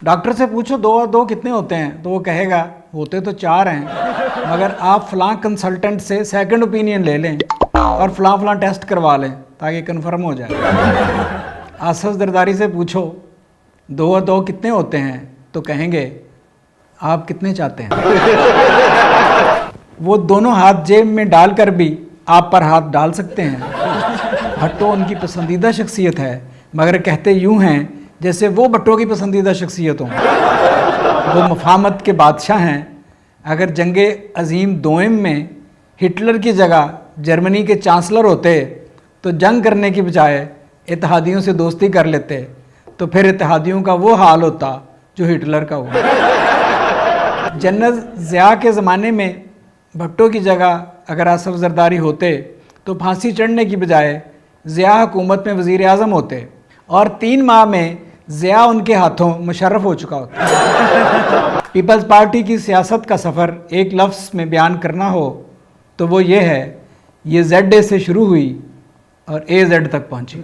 Doctor से पूछो 2 और 2 कितने होते हैं, तो वो कहेगा होते तो 4 हैं, मगर आप फलां कंसल्टेंट से सेकंड ओपिनियन ले लें और फलां टेस्ट करवा लें ताकि कंफर्म हो जाए। आसफ जरदारी से पूछो 2 और 2 कितने होते हैं, तो कहेंगे आप कितने चाहते हैं। वो दोनों हाथ जेब में डालकर भी आप पर हाथ डाल सकते हैं। भट्टो उनकी पसंदीदा शख्सियत है, मगर कहते यूं हैं जैसे वो भट्टो की पसंदीदा शख्सियत हो। वो मफाहमत के बादशाह हैं। अगर जंगे अजीम दोइम में हिटलर की जगह जर्मनी के चांसलर होते तो जंग करने की बजाय इत्तेहादियों से दोस्ती कर लेते, तो फिर इत्तेहादियों का वो हाल होता जो हिटलर का हुआ। जन्नत ज़िया के ज़माने में भट्टो की जगह अगर आसफ जरदारी होते तो फांसी चढ़ने की बजाय ज़िया हुकूमत में वज़ीर आज़म होते और 3 माह में ज़िया उनके हाथों मुशर्रफ हो चुका होता। पीपल्स पार्टी की सियासत का सफ़र एक लफ्ज़ में बयान करना हो तो वो ये है, ये ZA से शुरू हुई और AZ तक पहुंची।